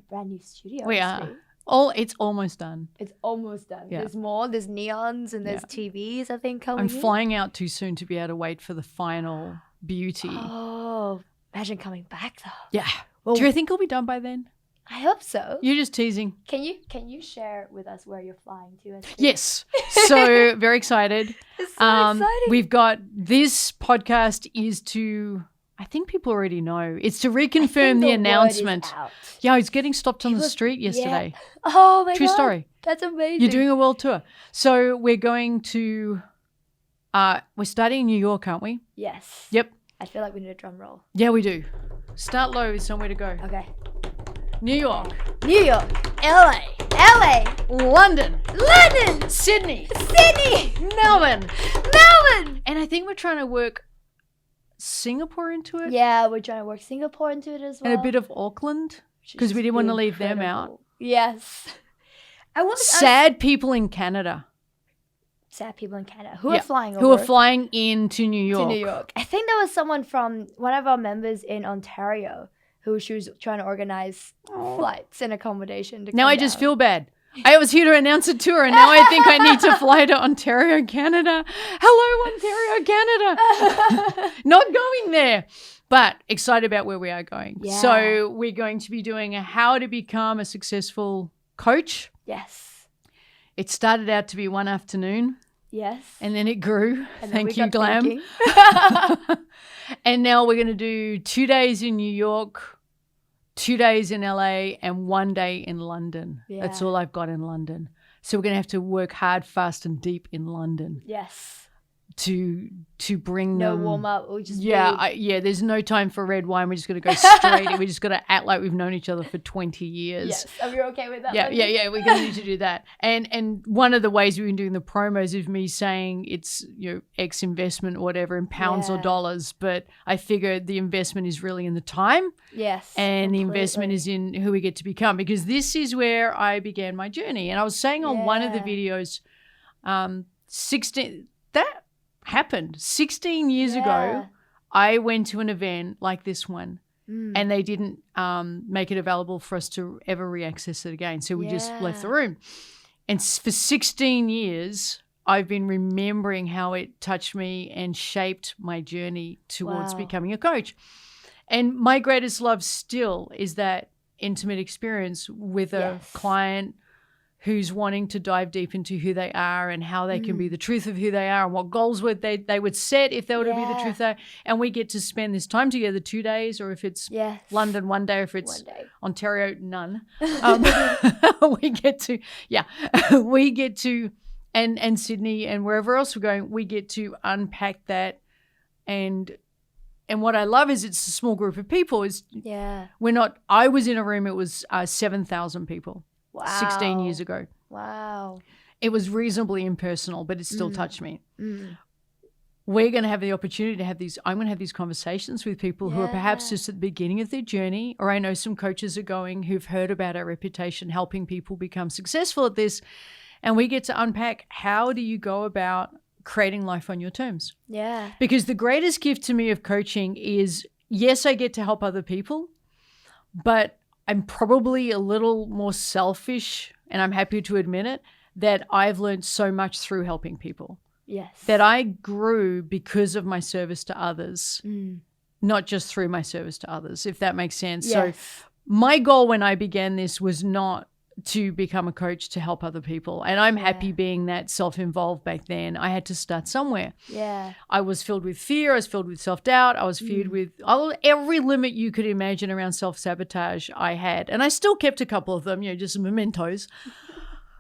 Brand new studio. We honestly. are. It's almost done. It's almost done. Yeah. There's more. There's neons and there's TVs, I think, coming I'm in. flying out too soon to be able to wait for the final beauty. Oh, imagine coming back though. Yeah. Well, Do you think it'll be done by then? I hope so. You're just teasing. Can you share with us where you're flying to? Yes. So very excited. It's so exciting. We've got this podcast is to, I think people already know. It's to reconfirm the announcement. Yeah, I was getting stopped on the street yesterday. Yeah. Oh my True God. story. That's amazing. You're doing a world tour. So we're going to, we're starting in New York, aren't we? Yes. Yep. I feel like we need a drum roll. Yeah, we do. Start low is somewhere to go. Okay. New York. New York. LA. London. London. Sydney. Melbourne. And I think we're trying to work Singapore into it. Yeah, we're trying to work Singapore into it as well. And a bit of Auckland because we didn't want to leave them out. Yes. Sad people in Canada. Sad people in Canada who are flying over. Who are flying into New York. To New York. I think there was someone from one of our members in Ontario who she was trying to organize flights and accommodation. Now I just feel bad. I was here to announce a tour and now I think I need to fly to Ontario, Canada. Hello, Ontario, Canada. Not going there, but excited about where we are going. Yeah. So we're going to be doing a how to become a successful coach. Yes. It started out to be one afternoon. Yes. And then it grew. And Thank you, Glam. And now we're going to do 2 days in New York, 2 days in LA, and 1 day in London. Yeah. That's all I've got in London. So we're going to have to work hard, fast, and deep in London. Yes. To bring no them. warm up. We'll just there's no time for red wine. We're just going to go straight. We're just going to act like we've known each other for 20 years. Yes. Are you okay with that? Yeah. We're going to need to do that. And one of the ways we've been doing the promos is me saying it's X investment or whatever in pounds or dollars, but I figured the investment is really in the time. Yes. And completely. the investment is in who we get to become, because this is where I began my journey. And I was saying on one of the videos, 16 that happened 16 years ago. I went to an event like this one and they didn't make it available for us to ever re-access it again. So we just left the room. And for 16 years, I've been remembering how it touched me and shaped my journey towards becoming a coach. And my greatest love still is that intimate experience with a client who's wanting to dive deep into who they are and how they can be the truth of who they are and what goals they would set if they were to be the truth they are. And we get to spend this time together 2 days, or if it's London 1 day, or if it's Ontario, none. We get to, and Sydney and wherever else we're going, we get to unpack that. And what I love is it's a small group of people. I was in a room, it was 7,000 people. Wow. 16 years ago. Wow. It was reasonably impersonal, but it still touched me. We're going to have the opportunity to have I'm going to have these conversations with people who are perhaps just at the beginning of their journey, or I know some coaches are going who've heard about our reputation, helping people become successful at this. And we get to unpack, how do you go about creating life on your terms? Yeah. Because the greatest gift to me of coaching is, yes, I get to help other people, but I'm probably a little more selfish, and I'm happy to admit it, that I've learned so much through helping people. Yes. That I grew because of my service to others, not just through my service to others, if that makes sense. Yes. So my goal when I began this was not to become a coach to help other people. And I'm happy being that self-involved back then. I had to start somewhere. Yeah. I was filled with fear. I was filled with self-doubt. I was filled with every limit you could imagine around self-sabotage I had. And I still kept a couple of them, just some mementos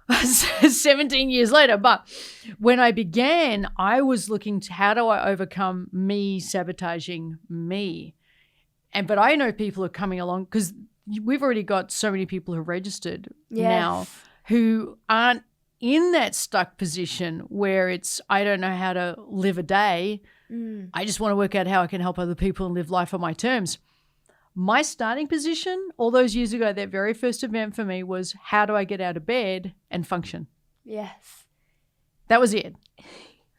17 years later. But when I began, I was looking to how do I overcome me sabotaging me? But I know people are coming along because we've already got so many people who are registered now who aren't in that stuck position where it's, I don't know how to live a day. I just want to work out how I can help other people and live life on my terms. My starting position all those years ago, that very first event for me was, how do I get out of bed and function? Yes. That was it.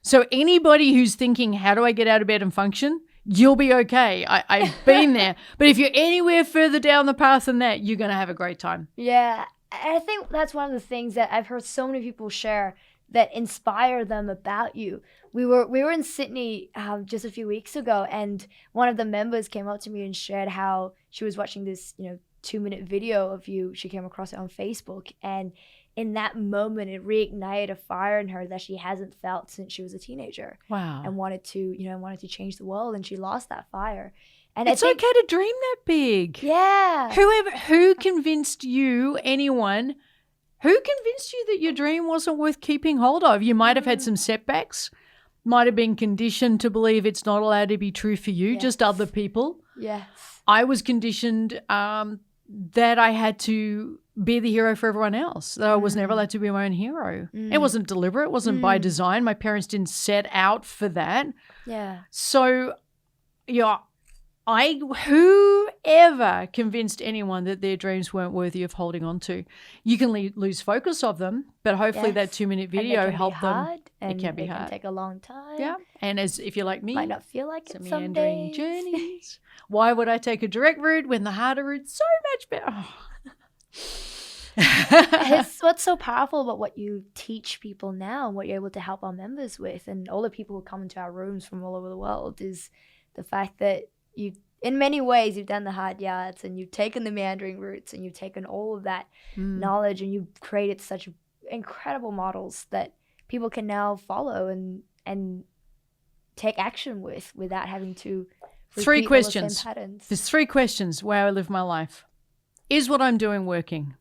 So anybody who's thinking, how do I get out of bed and function? You'll be okay. I've been there. But if you're anywhere further down the path than that, you're going to have a great time. Yeah. I think that's one of the things that I've heard so many people share that inspire them about you. We were in Sydney just a few weeks ago, and one of the members came up to me and shared how she was watching this 2-minute video of you. She came across it on Facebook, and in that moment it reignited a fire in her that she hasn't felt since she was a teenager. Wow. And wanted to change the world, and she lost that fire. And it's okay to dream that big. Yeah. Who convinced you, anyone, who convinced you that your dream wasn't worth keeping hold of? You might have had some setbacks, might have been conditioned to believe it's not allowed to be true for you, just other people. Yes. I was conditioned that I had to be the hero for everyone else, that I was never allowed to be my own hero. It wasn't deliberate. It wasn't by design. My parents didn't set out for that. Yeah. So, whoever convinced anyone that their dreams weren't worthy of holding on to, you can lose focus of them, but hopefully that 2-minute video helped them. It can be hard. It can take a long time. Yeah. And if you're like me, might not feel like it some meandering days. journeys. Why would I take a direct route when the harder route's so much better? Oh. It's what's so powerful about what you teach people now and what you're able to help our members with, and all the people who come into our rooms from all over the world, is the fact that in many ways you've done the hard yards, and you've taken the meandering routes, and you've taken all of that knowledge, and you've created such incredible models that people can now follow and take action with without having to repeat 3 all questions. the same patterns. There's 3 questions where I live my life. Is what I'm doing working?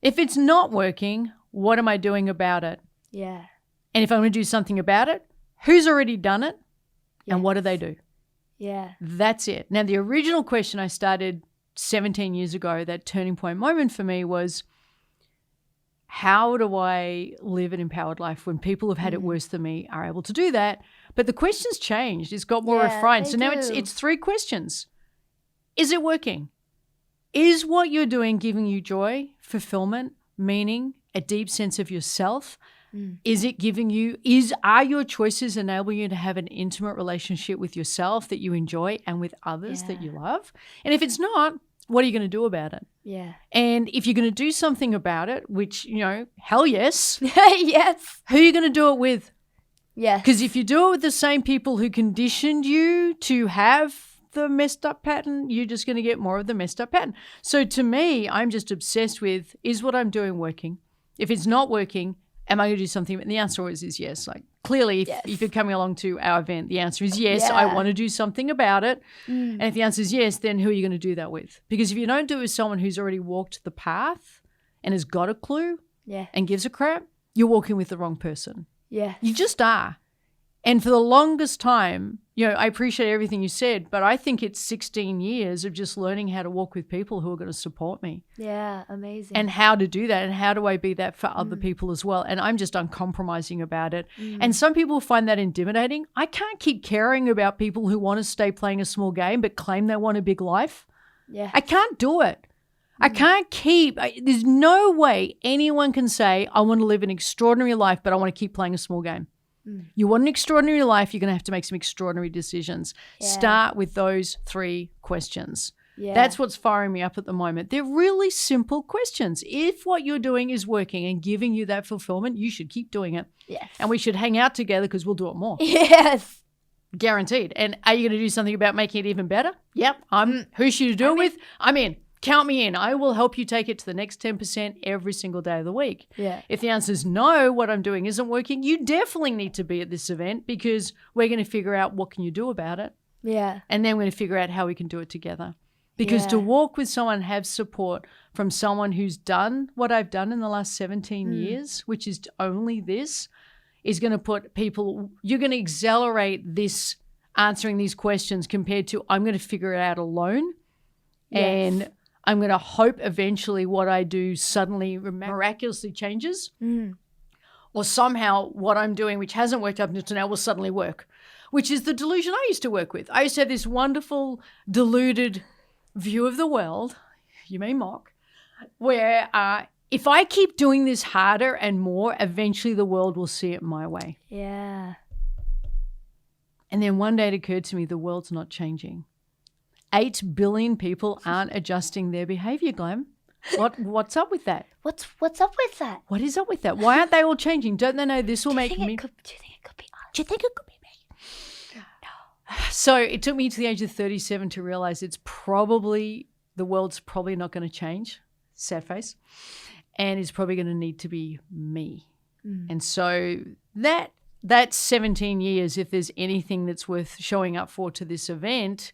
If it's not working, what am I doing about it? Yeah. And if I'm going to do something about it, who's already done it and what do they do? Yeah. That's it. Now, the original question I started 17 years ago, that turning point moment for me was, how do I live an empowered life when people who've had it worse than me are able to do that? But the question's changed. It's got more refined. So now it's 3 questions. Is it working? Is what you're doing giving you joy, fulfillment, meaning, a deep sense of yourself? Is it giving you, are your choices enabling you to have an intimate relationship with yourself that you enjoy and with others that you love? And if it's not, what are you going to do about it? Yeah. And if you're going to do something about it, which, hell yes. Yes. Who are you going to do it with? Yes. Because if you do it with the same people who conditioned you to have the messed up pattern, you're just going to get more of the messed up pattern. So to me, I'm just obsessed with, is what I'm doing working? If it's not working, am I going to do something? And the answer always is yes. Like clearly, if you're coming along to our event, the answer is yes, I want to do something about it. And if the answer is yes, then who are you going to do that with? Because if you don't do it with someone who's already walked the path and has got a clue and gives a crap, you're walking with the wrong person. Yeah. You just are. And for the longest time, I appreciate everything you said, but I think it's 16 years of just learning how to walk with people who are going to support me. Yeah, amazing. And how to do that, and how do I be that for other people as well. And I'm just uncompromising about it. And some people find that intimidating. I can't keep caring about people who want to stay playing a small game but claim they want a big life. Yeah. I can't do it. I can't there's no way anyone can say, I want to live an extraordinary life, but I want to keep playing a small game. You want an extraordinary life, you're going to have to make some extraordinary decisions. Start with those 3 questions. That's what's firing me up at the moment. They're really simple questions. If what you're doing is working and giving you that fulfillment, you should keep doing it. Yes. And we should hang out together because we'll do it more. Yes. Guaranteed. And are you going to do something about making it even better? Yep. Who should you do it with? I'm in. Count me in. I will help you take it to the next 10% every single day of the week. Yeah. If the answer is no, what I'm doing isn't working, you definitely need to be at this event because we're going to figure out what can you do about it. Yeah. And then we're going to figure out how we can do it together. Because to walk with someone and have support from someone who's done what I've done in the last 17 years, which is only this, is going to put people, you're going to accelerate this answering these questions compared to I'm going to figure it out alone. And I'm going to hope eventually what I do suddenly miraculously changes. Or somehow what I'm doing, which hasn't worked up until now, will suddenly work, which is the delusion I used to work with. I used to have this wonderful, deluded view of the world, you may mock, where if I keep doing this harder and more, eventually the world will see it my way. Yeah. And then one day it occurred to me, the world's not changing. 8 billion people aren't adjusting their behavior, Glam. What's up with that? What's up with that? What is up with that? Why aren't they all changing? Don't they know this will make me? Do you think it could be us? Do you think it could be me? No. So it took me to the age of 37 to realize the world's probably not going to change. Sad face. And it's probably going to need to be me. And so that's 17 years, if there's anything that's worth showing up for to this event,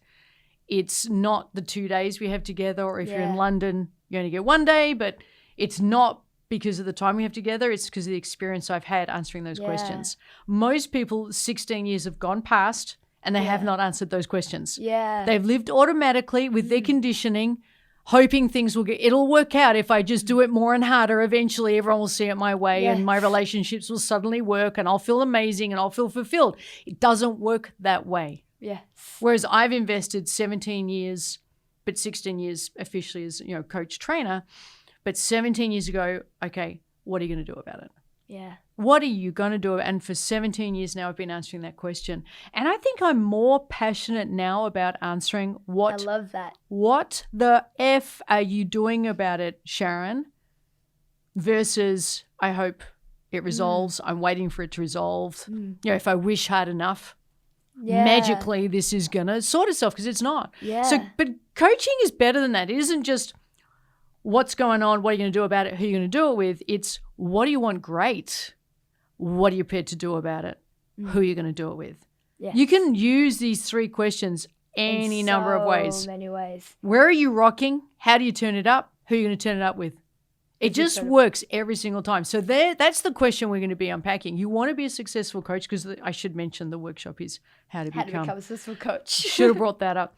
it's not the 2 days we have together, or if you're in London, you only get 1 day, but it's not because of the time we have together. It's because of the experience I've had answering those questions. Most people, 16 years have gone past and they have not answered those questions. Yeah. They've lived automatically with their conditioning, hoping things it'll work out if I just do it more and harder. Eventually everyone will see it my way and my relationships will suddenly work and I'll feel amazing and I'll feel fulfilled. It doesn't work that way. Yes. Whereas I've invested 17 years, but 16 years officially as, coach trainer. But 17 years ago, okay, what are you going to do about it? Yeah. What are you going to do? And for 17 years now, I've been answering that question. And I think I'm more passionate now about answering I love that. What the F are you doing about it, Sharon? Versus, I hope it resolves. I'm waiting for it to resolve. If I wish hard enough, magically this is going to sort itself, because it's not. Yeah. So, but coaching is better than that. It isn't just what's going on, what are you going to do about it, who are you going to do it with. It's what do you want great? What are you prepared to do about it? Who are you going to do it with? Yes. You can use these 3 questions any number of ways. So many ways. Where are you rocking? How do you turn it up? Who are you going to turn it up with? It just works every single time. So that's the question we're going to be unpacking. You want to be a successful coach, because I should mention the workshop is how to become a successful coach. Should have brought that up.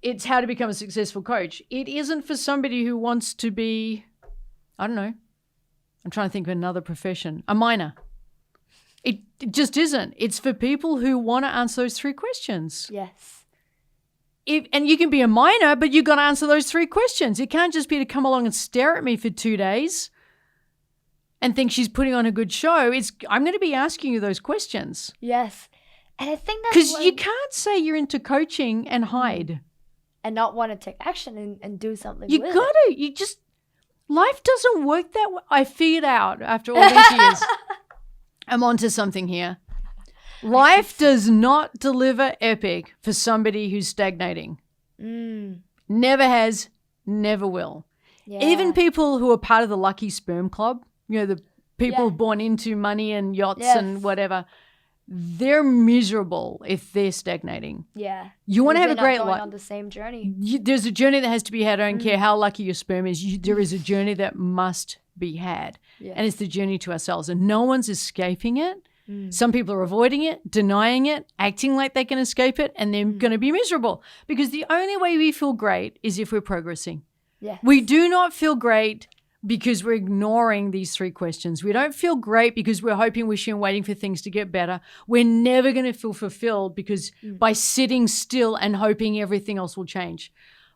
It's how to become a successful coach. It isn't for somebody who wants to be, I don't know, I'm trying to think of another profession, a miner. It just isn't. It's for people who want to answer those 3 questions. Yes. And you can be a miner, but you've got to answer those 3 questions. It can't just be to come along and stare at me for 2 days and think she's putting on a good show. I'm going to be asking you those questions. Yes. And I think that's because you can't say you're into coaching and hide. And not want to take action and do something You with got it. to. Life doesn't work that way. I figured out after all these years. I'm onto something here. Life does not deliver epic for somebody who's stagnating. Never has, never will. Yeah. Even people who are part of the lucky sperm club, the people born into money and yachts and whatever, they're miserable if they're stagnating. Yeah. You want to have a great life. On the same journey. There's a journey that has to be had. I don't care how lucky your sperm is. There is a journey that must be had. Yes. And it's the journey to ourselves. And no one's escaping it. Some people are avoiding it, denying it, acting like they can escape it, and they're going to be miserable. Because the only way we feel great is if we're progressing. Yes. We do not feel great because we're ignoring these 3 questions. We don't feel great because we're hoping, wishing, and waiting for things to get better. We're never going to feel fulfilled because by sitting still and hoping everything else will change.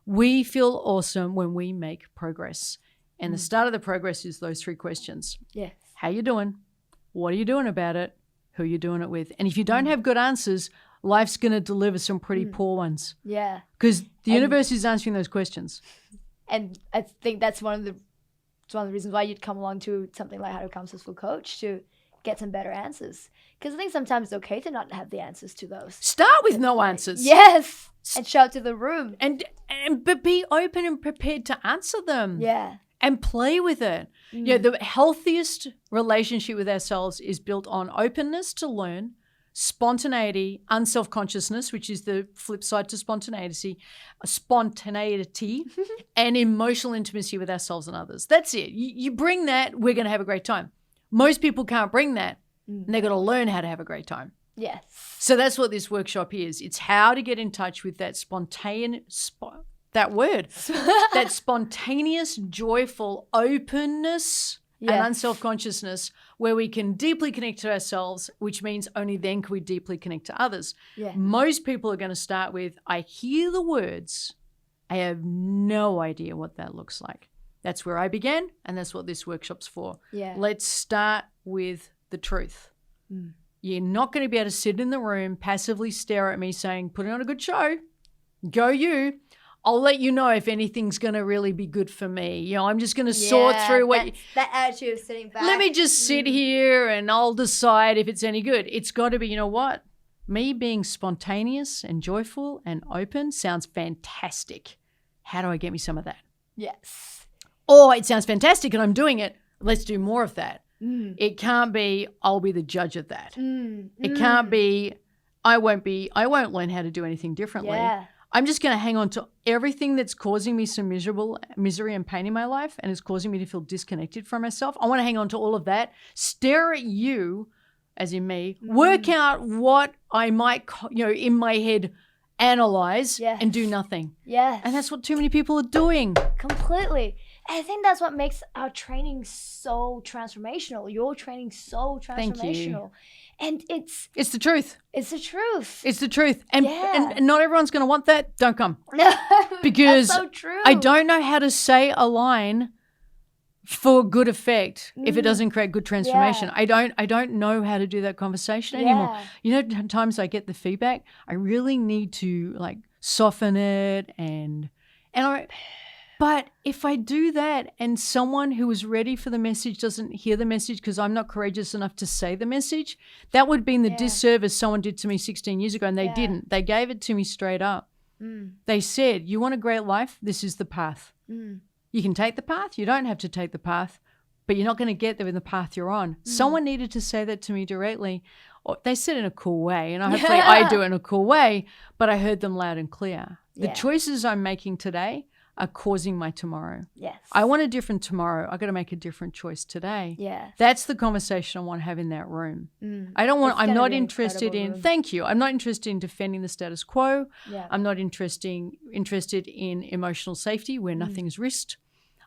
We feel awesome when we make progress. And the start of the progress is those 3 questions. Yes. How you doing? What are you doing about it? Who are you doing it with? And if you don't have good answers, life's going to deliver some pretty poor ones. Yeah. Because the universe is answering those questions. And I think that's one of the reasons why you'd come along to something like How to Become a Successful Coach, to get some better answers. Because I think sometimes it's okay to not have the answers to those. Start with no answers. Yes. And shout to the room. But be open and prepared to answer them. Yeah. And play with it. The healthiest relationship with ourselves is built on openness to learn, spontaneity, unself-consciousness, which is the flip side to spontaneity, and emotional intimacy with ourselves and others. That's it. You bring that, we're going to have a great time. Most people can't bring that, and they've got to learn how to have a great time. Yes. So that's what this workshop is. It's how to get in touch with that that spontaneous, joyful openness and unself-consciousness where we can deeply connect to ourselves, which means only then can we deeply connect to others. Yeah. Most people are going to start with, I hear the words, I have no idea what that looks like. That's where I began, and that's what this workshop's for. Yeah. Let's start with the truth. You're not going to be able to sit in the room, passively stare at me saying, putting on a good show, go you. I'll let you know if anything's going to really be good for me. I'm just going to sort through that attitude of sitting back. Let me just sit here and I'll decide if it's any good. It's got to be, you know what? Me being spontaneous and joyful and open sounds fantastic. How do I get me some of that? Yes. Or it sounds fantastic and I'm doing it. Let's do more of that. It can't be, I'll be the judge of that. It can't be, I won't learn how to do anything differently. Yeah. I'm just going to hang on to everything that's causing me some misery and pain in my life and is causing me to feel disconnected from myself. I want to hang on to all of that, stare at you, as in me, work out what I might, in my head, analyze and do nothing. Yes. And that's what too many people are doing. Completely. And I think that's what makes our training so transformational. Your training so transformational. Thank you. And it's the truth. It's the truth. It's the truth. And not everyone's going to want that. Don't come. Because that's so true. I don't know how to say a line for good effect if it doesn't create good transformation. I don't know how to do that conversation anymore. Times I get the feedback, I really need to soften it but if I do that and someone who is ready for the message doesn't hear the message because I'm not courageous enough to say the message, that would be the disservice someone did to me 16 years ago, and they didn't. They gave it to me straight up. They said, you want a great life? This is the path. You can take the path. You don't have to take the path, but you're not going to get there in the path you're on. Someone needed to say that to me directly. Or they said it in a cool way, and hopefully I do it in a cool way, but I heard them loud and clear. The choices I'm making today are causing my tomorrow. Yes. I want a different tomorrow. I got to make a different choice today. Yeah. That's the conversation I want to have in that room. I'm not interested in, thank you. I'm not interested in defending the status quo. Yeah. I'm not interested in emotional safety where nothing's risked.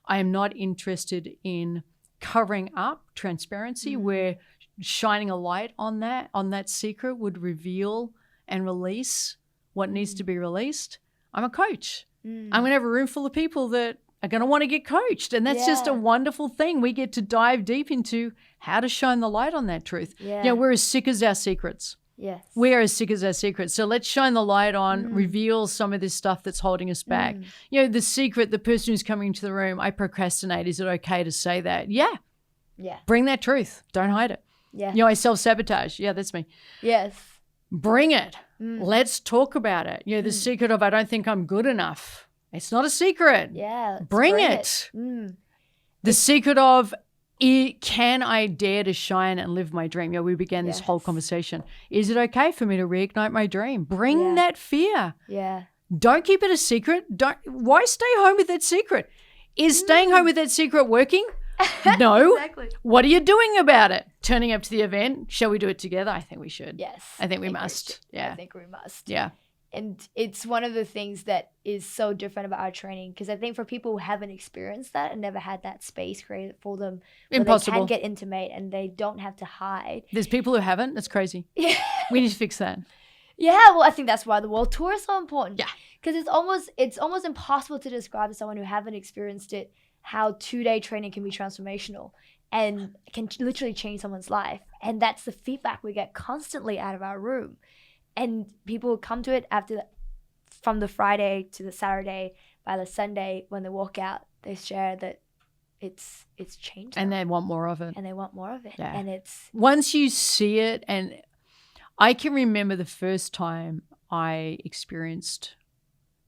I am not interested in covering up transparency where shining a light on that secret would reveal and release what needs to be released. I'm a coach. I'm going to have a room full of people that are going to want to get coached. And that's just a wonderful thing. We get to dive deep into how to shine the light on that truth. Yeah. We're as sick as our secrets. Yes. We're as sick as our secrets. So let's shine the light on, reveal some of this stuff that's holding us back. The secret, the person who's coming into the room, I procrastinate. Is it okay to say that? Yeah. Yeah. Bring that truth. Don't hide it. Yeah. I self-sabotage. Yeah, that's me. Yes. Bring it. Let's talk about it. The secret of I don't think I'm good enough. It's not a secret. Yeah. Bring it. The secret of can I dare to shine and live my dream? We began this whole conversation. Is it okay for me to reignite my dream? Bring that fear. Yeah. Don't keep it a secret. Why stay home with that secret? Is staying home with that secret working? No. Exactly. What are you doing about it? Turning up to the event? Shall we do it together? I think we should. Yes. I think we must. Yeah. I think we must. Yeah. And it's one of the things that is so different about our training, because I think for people who haven't experienced that and never had that space created for them, impossible. They can get intimate and they don't have to hide. There's people who haven't. That's crazy. Yeah. We need to fix that. Yeah, well, I think that's why the world tour is so important. Yeah. Because it's almost impossible to describe to someone who haven't experienced it how 2-day training can be transformational and can literally change someone's life. And that's the feedback we get constantly out of our room. And people who come to it from the Friday to the Saturday, by the Sunday, when they walk out, they share that it's changed them. And they want more of it. And they want more of it. Yeah. And it's... Once you see it, and I can remember the first time I experienced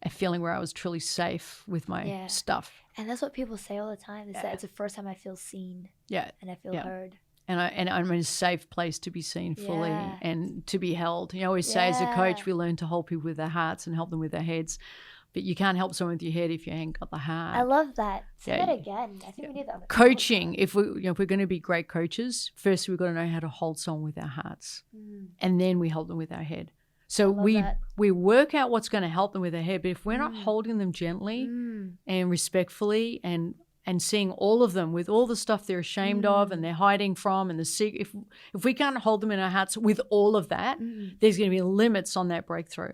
a feeling where I was truly safe with my stuff. And that's what people say all the time. They say it's the first time I feel seen. Yeah. And I feel heard. And I'm in a safe place to be seen fully and to be held. I always say as a coach, we learn to hold people with their hearts and help them with their heads. but you can't help someone with your head if you ain't got the heart. I love that. Say that again. I think we need that on the coaching. If we're going to be great coaches, first we've got to know how to hold someone with our hearts, and then we hold them with our head. So we work out what's going to help them with their head, but if we're not holding them gently and respectfully and seeing all of them with all the stuff they're ashamed of and they're hiding from and the secret, if we can't hold them in our hearts with all of that, there's going to be limits on that breakthrough.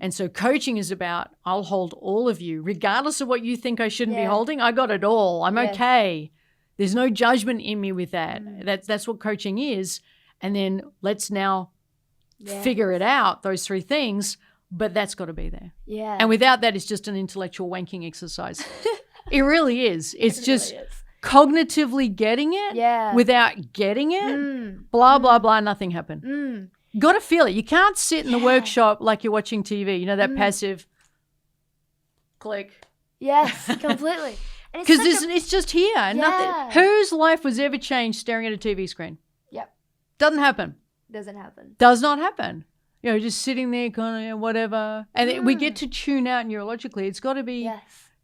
And so coaching is about, I'll hold all of you, regardless of what you think I shouldn't be holding. I got it all. I'm okay. There's no judgment in me with that. That's what coaching is. And then let's now figure it out, those three things, but that's got to be there. Yeah. And without that, it's just an intellectual wanking exercise. It really is. It's just really cognitively getting it without getting it. Blah, blah, blah, nothing happened. You got to feel it. You can't sit in the workshop like you're watching TV, you know, that passive click. Yes, completely. Because it's just here. Nothing. Whose life was ever changed staring at a TV screen? Yep. Doesn't happen. Doesn't happen. Does not happen. You know, just sitting there kind of whatever. And we get to tune out neurologically. It's got to be,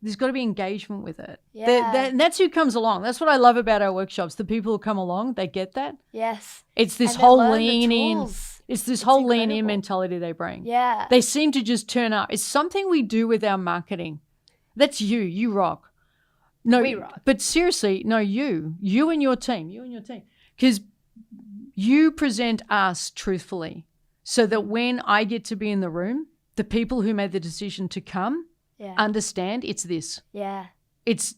there's got to be engagement with it. Yeah. And that's who comes along. That's what I love about our workshops. The people who come along, they get that. Yes. It's this whole lean in. It's this whole lean in mentality they bring. Yeah. They seem to just turn up. It's something we do with our marketing. That's you. You rock. No, we rock. But seriously, no, you and your team. Because you present us truthfully so that when I get to be in the room, the people who made the decision to come understand it's this. Yeah. It's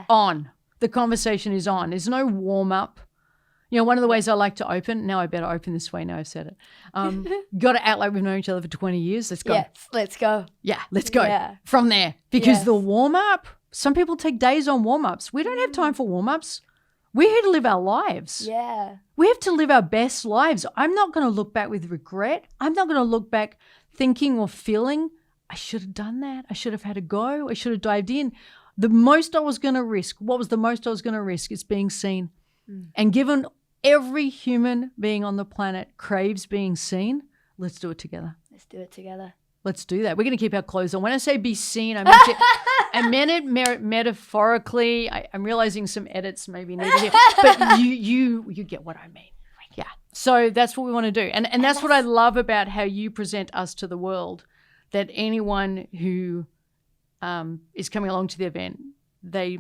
on. The conversation is on. There's no warm up. You know, one of the ways I like to open, now I better open this way, now I've said it. Got to act like we've known each other for 20 years. Let's go. Yes, let's go. Yeah, let's go from there. Because the warm up, some people take days on warm ups. We don't have time for warm ups. We're here to live our lives. Yeah. We have to live our best lives. I'm not going to look back with regret. I'm not going to look back thinking or feeling, I should have done that. I should have had a go. I should have dived in. The most I was going to risk, what was the most I was going to risk? It's being seen. And given every human being on the planet craves being seen, let's do it together. Let's do it together. Let's do that. We're going to keep our clothes on. When I say be seen, I meant it metaphorically. I'm realizing some edits maybe needed here, but you get what I mean. Yeah. So that's what we want to do. And that's what I love about how you present us to the world, that anyone who is coming along to the event, they're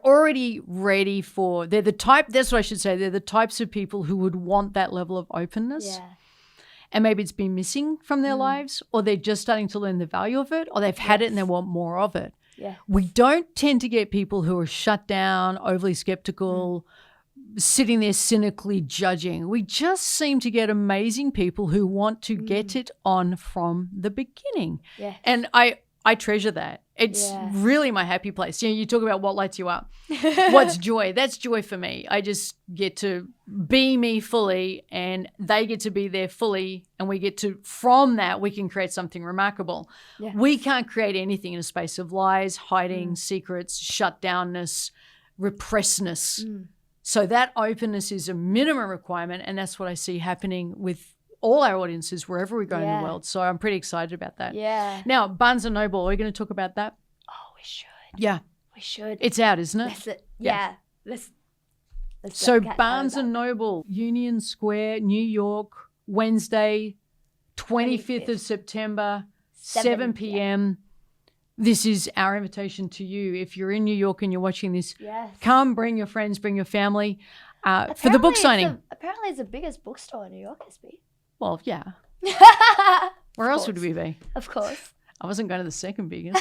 already ready for, they're the type, that's what I should say, they're the types of people who would want that level of openness. Yeah. And maybe it's been missing from their lives, or they're just starting to learn the value of it, or they've had it and they want more of it. Yeah. We don't tend to get people who are shut down, overly skeptical, sitting there cynically judging. We just seem to get amazing people who want to get it on from the beginning. Yes. And I treasure that. It's really my happy place. You know, you talk about what lights you up. What's joy? That's joy for me. I just get to be me fully, and they get to be there fully, and we get to, from that, we can create something remarkable. Yes. We can't create anything in a space of lies, hiding, secrets, shutdownness, repressedness. So that openness is a minimum requirement, and that's what I see happening with all our audiences wherever we go in the world. So I'm pretty excited about that. Yeah. Now, Barnes & Noble, are we going to talk about that? Oh, we should. Yeah. We should. It's out, isn't it? That's it. Yeah. Let's so Barnes & Noble, Union Square, New York, Wednesday, 25th of September, 7 p.m. This is our invitation to you. If you're in New York and you're watching this, come, bring your friends, bring your family for the book signing. Apparently it's the biggest bookstore in New York, SB. Well, yeah. Where else would we be? Of course. I wasn't going to the second biggest.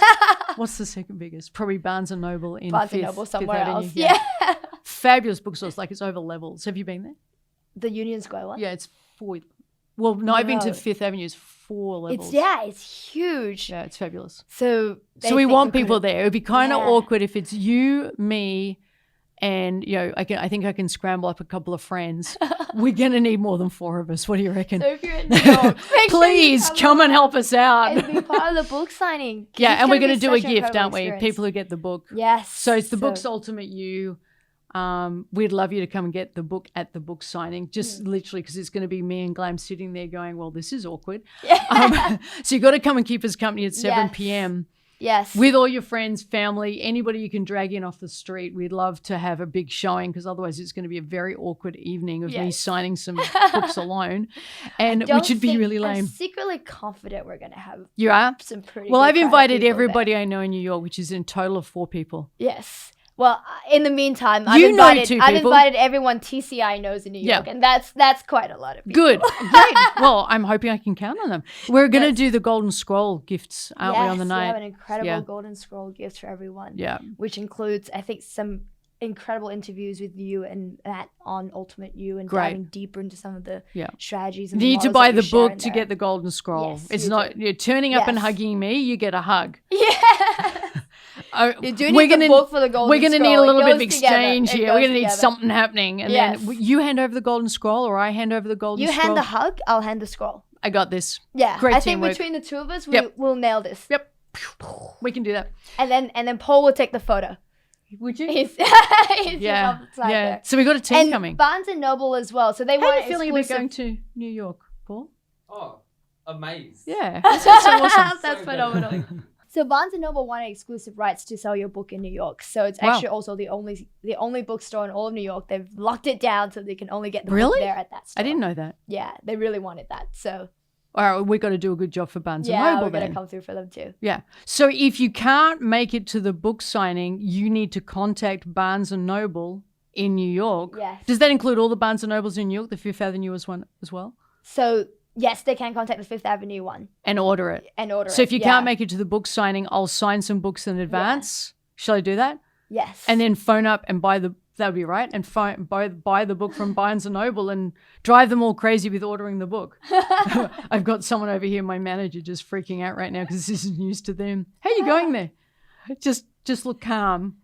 What's the second biggest? Probably Barnes & Noble in Barnes & Noble somewhere else. Yeah. Fabulous bookstores. Like, it's over levels. Have you been there? The Union Square one? Yeah, it's 4. Well, no, I've been to Fifth Avenue. It's 4 levels. It's huge. Yeah, it's fabulous. So we want people there. It would be kind of awkward if it's you, me, and, you know, I think I can scramble up a couple of friends. We're going to need more than 4 of us. What do you reckon? So if you're in New York, please come and help us out. And be part of the book signing. Yeah, and we're going to do a gift, aren't we? People who get the book. Yes. So it's the book's Ultimate You. We'd love you to come and get the book at the book signing, just literally because it's going to be me and Glam sitting there going, well, this is awkward. So you got to come and keep us company at 7 p.m. Yes. With all your friends, family, anybody you can drag in off the street. We'd love to have a big showing because otherwise it's going to be a very awkward evening of me signing some books alone, and which would be really lame. I'm secretly confident we're going to have some pretty Well, I've invited everybody I know in New York, which is in total of 4 people. Yes. Well, in the meantime, I've invited everyone TCI knows in New York, and that's quite a lot of people. Good. Great. Well, I'm hoping I can count on them. We're going to do the Golden Scroll gifts, aren't we, on the night? We have an incredible Golden Scroll gift for everyone. Yeah. Which includes, I think, some incredible interviews with you and Matt on Ultimate You and diving deeper into some of the strategies. And you need to buy the book to get the Golden Scroll. Yes, it's not you're turning up and hugging me. You get a hug. Yeah. You do need the book for the Golden Scroll. We're going to need a little bit of exchange here. We're going to need something happening. And then you hand over the Golden Scroll or I hand over the Golden Scroll. You hand the hug, I'll hand the scroll. I got this. Yeah. Great I teamwork. think between the two of us, we'll nail this. Yep. We can do that. And then Paul will take the photo. Would you? He's yeah. There. So we got a team coming. And Barnes and Noble as well. So they want. How are you feeling about going to New York, Paul? Oh, amazed. Yeah. That's so awesome. That's phenomenal. So Barnes & Noble wanted exclusive rights to sell your book in New York. So it's actually also the only bookstore in all of New York. They've locked it down so they can only get the book there at that store. I didn't know that. Yeah, they really wanted that. So all right, we got to do a good job for Barnes & Noble Yeah, we're going to come through for them too. Yeah. So if you can't make it to the book signing, you need to contact Barnes & Noble in New York. Yes. Does that include all the Barnes & Nobles in New York, the Fifth Avenue one as well? So yes, they can contact the Fifth Avenue one. And order it. So if you can't make it to the book signing, I'll sign some books in advance. Yeah. Shall I do that? Yes. And then phone up and buy that would be right, and buy the book from Barnes & Noble and drive them all crazy with ordering the book. I've got someone over here, my manager, just freaking out right now because this is news to them. How are you going there? Just look calm.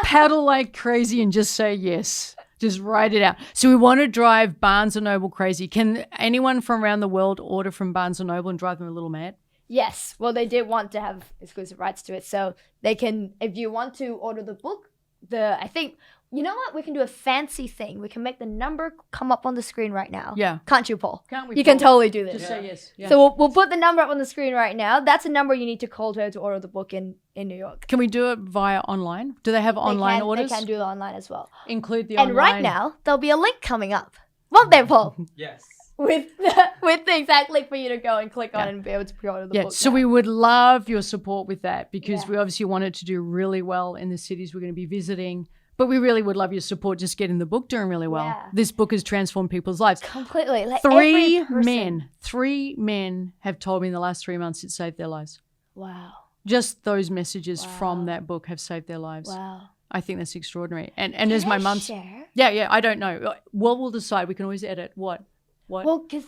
Paddle like crazy and just say yes. Just write it out. So we want to drive Barnes & Noble crazy. Can anyone from around the world order from Barnes & Noble and drive them a little mad? Yes. Well, they did want to have exclusive rights to it. So they can, if you want to order the book, I think, you know what? We can do a fancy thing. We can make the number come up on the screen right now. Yeah. Can't you, Paul? Can't we, You can totally do this. Just say yes. Yeah. So we'll put the number up on the screen right now. That's a number you need to call to order the book in New York. Can we do it via online? Do they have online orders? They can do it online as well. Include the online. And right now, there'll be a link coming up. Won't there, Paul? Yes. With the exact link for you to go and click on and be able to pre-order the book. So we would love your support with that because we obviously want it to do really well in the cities we're going to be visiting. But we really would love your support just getting the book doing really well. Yeah. This book has transformed people's lives. Completely. Like three men have told me in the last 3 months it saved their lives. Wow. Just those messages from that book have saved their lives. Wow. I think that's extraordinary. And as my mum's... share? Yeah, I don't know. Well, we'll decide. We can always edit. What? Well, because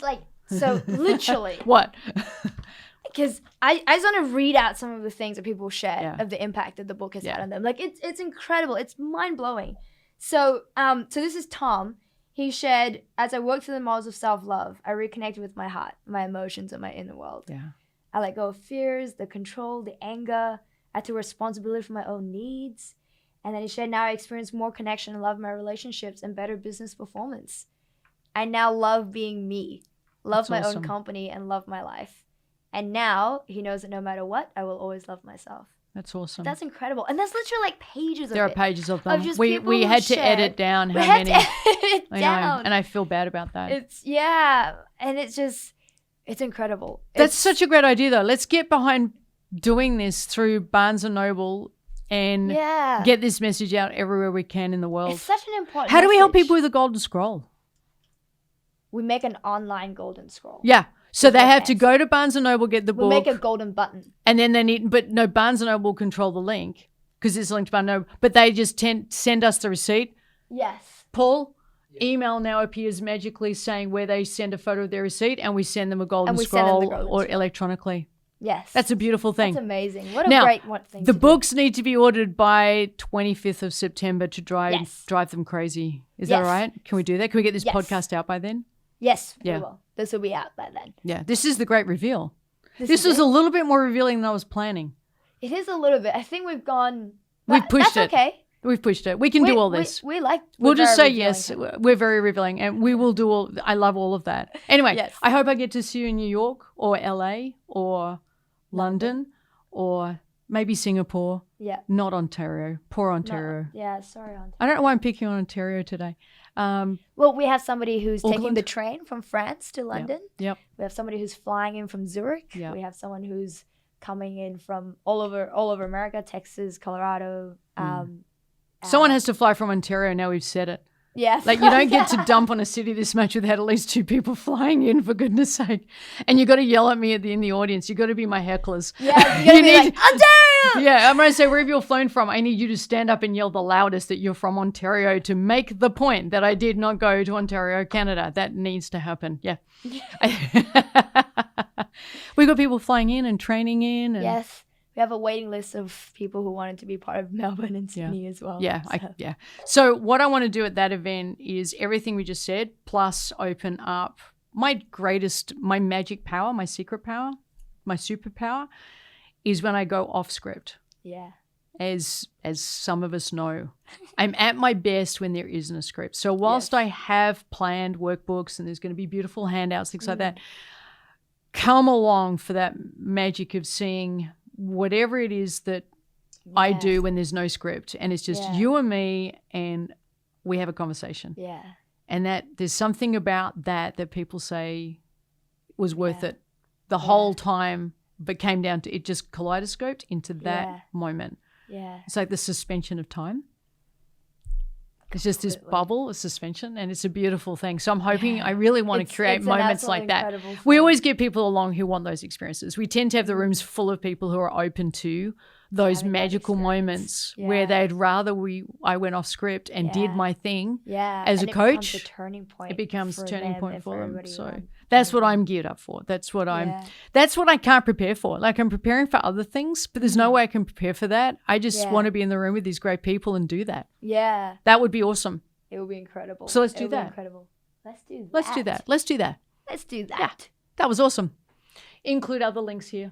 so literally... What? Because I just want to read out some of the things that people share of the impact that the book has had on them. Like, it's incredible. It's mind-blowing. So this is Tom. He shared, as I worked through the models of self-love, I reconnected with my heart, my emotions, and my inner world. Yeah. I let go of fears, the control, the anger. I took responsibility for my own needs. And then he shared, now I experience more connection and love in my relationships and better business performance. I now love being me, love my own company, and love my life. And now he knows that no matter what, I will always love myself. That's awesome. That's incredible. And there's literally like pages of it. There are pages of them. We had to edit down how many. We had to edit it down. And I feel bad about that. And it's incredible. That's such a great idea though. Let's get behind doing this through Barnes & Noble and get this message out everywhere we can in the world. It's such an important How do we help message. people with a golden scroll? We make an online golden scroll. Yeah. So they have to go to Barnes & Noble, get the book. We'll make a golden button. And then they need, but no, Barnes & Noble will control the link because it's linked to Barnes & Noble. But they just send us the receipt. Yes. Paul, email now appears magically saying where they send a photo of their receipt and we send them a golden scroll or electronically. Yes. That's a beautiful thing. That's amazing. What a great thing. The books need to be ordered by 25th of September to drive them crazy. Is that all right? Can we do that? Can we get this podcast out by then? Yes, we will. This will be out by then. Yeah, this is the great reveal. This was a little bit more revealing than I was planning. It is a little bit. I think we've pushed it. That's okay. We've pushed it. We can do all this. We'll just say very yes. revealing. We're very revealing, and we will do all. I love all of that. Anyway, Yes. I hope I get to see you in New York or LA or London or maybe Singapore. Yeah. Not Ontario. Poor Ontario. Yeah, sorry, Ontario. I don't know why I'm picking on Ontario today. Well, we have somebody who's taking Auckland. the train from France to London. Yep. We have somebody who's flying in from Zurich. Yep. We have someone who's coming in from all over America, Texas, Colorado. Someone has to fly from Ontario. Now we've said it. Yeah. Like you don't get to dump on a city this much without at least 2 people flying in, for goodness sake. And you got to yell at me in the audience. You got to be my hecklers. Yeah, you gotta be like, Ontario! Yeah, I'm going to say, wherever you're flown from, I need you to stand up and yell the loudest that you're from Ontario to make the point that I did not go to Ontario, Canada. That needs to happen. Yeah. We got people flying in and training in. And Yes. We have a waiting list of people who wanted to be part of Melbourne and Sydney as well. Yeah, so. So what I want to do at that event is everything we just said, plus open up my magic power, my secret power, my superpower, is when I go off script. Yeah. As some of us know, I'm at my best when there isn't a script. So whilst I have planned workbooks and there's going to be beautiful handouts, things like that, come along for that magic of seeing whatever it is that I do when there's no script and it's just you and me and we have a conversation. Yeah. And that there's something about that people say was worth it the whole time, but came down to it just kaleidoscoped into that moment. Yeah. It's like the suspension of time. It's just this bubble, a suspension, and it's a beautiful thing. So I'm hoping, I really want to create moments like that. We always get people along who want those experiences. We tend to have the rooms full of people who are open to those magical moments where they'd rather I went off script and did my thing as a coach. It becomes a turning point for them. So that's what I'm geared up for. That's what I can't prepare for. Like I'm preparing for other things, but there's no way I can prepare for that. I just want to be in the room with these great people and do that. Yeah. That would be awesome. It would be incredible. So let's do that. Incredible. Let's do that. Let's do that. Let's do that. Let's do that. Yeah. That was awesome. Include other links here.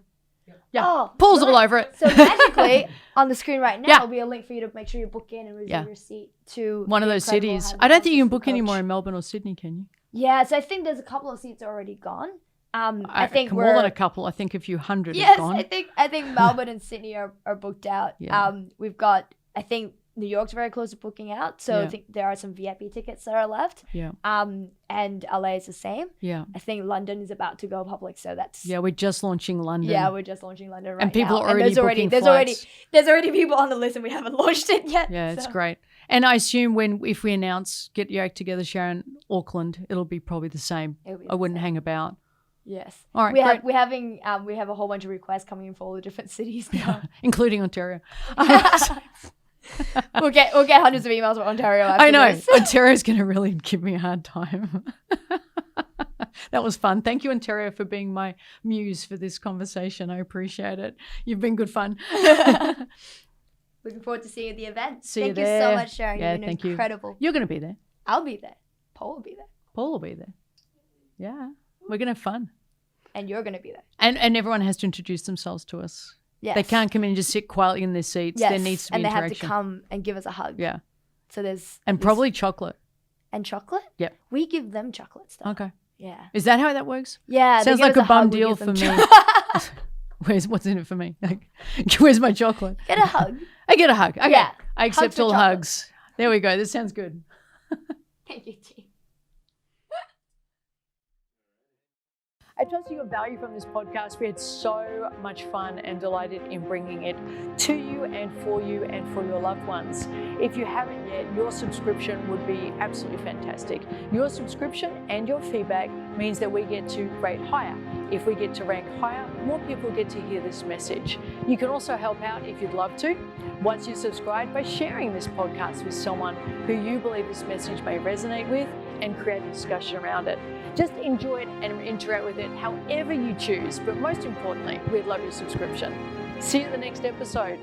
Yeah. Oh, Paul's all over it. So magically on the screen right now will be a link for you to make sure you book in and reserve your seat to one of those cities. I don't think you can book anymore in Melbourne or Sydney, can you? Yeah, so I think there's a couple of seats already gone. I think more than a couple. I think a few hundred have gone. I think Melbourne and Sydney are booked out. Yeah. We've got, I think New York's very close to booking out, so I think there are some VIP tickets that are left. Yeah. And LA is the same. Yeah. I think London is about to go public, so that's. Yeah, we're just launching London. Yeah, we're just launching London right now. And people are already booking flights. There's already people on the list, and we haven't launched it yet. Yeah, it's great. And I assume if we announce Get Your Act Together, Sharon, Auckland, it'll be probably the same. I wouldn't hang about. Yes. All right. We have a whole bunch of requests coming in for all the different cities now, including Ontario. We'll get hundreds of emails from Ontario after I know. this. Ontario's going to really give me a hard time. That was fun. Thank you, Ontario, for being my muse for this conversation. I appreciate it. You've been good fun. Looking forward to seeing you at the event. See you there. Thank you so much, Sharon. Yeah, You've been thank incredible. You. You're going to be there. I'll be there. Paul will be there. Paul will be there. Yeah. We're going to have fun. And you're going to be there. And everyone has to introduce themselves to us. Yes. They can't come in and just sit quietly in their seats. Yes. There needs to be interaction. And they interaction. have to come and give us a hug. Yeah. So there's... Probably chocolate. And chocolate? Yep. We give them chocolate stuff. Okay. Yeah. Is that how that works? Yeah. Sounds like a bum deal for me. What's in it for me? Like, where's my chocolate? Get a hug. I get a hug. Okay. Yeah. I accept all hugs. There we go. This sounds good. Thank you, team. I trust you got value from this podcast. We had so much fun and delighted in bringing it to you and for your loved ones. If you haven't yet, your subscription would be absolutely fantastic. Your subscription and your feedback means that we get to rate higher. If we get to rank higher, more people get to hear this message. You can also help out if you'd love to, once you subscribe, by sharing this podcast with someone who you believe this message may resonate with and create a discussion around it. Just enjoy it and interact with it however you choose, but most importantly, we'd love your subscription. See you in the next episode.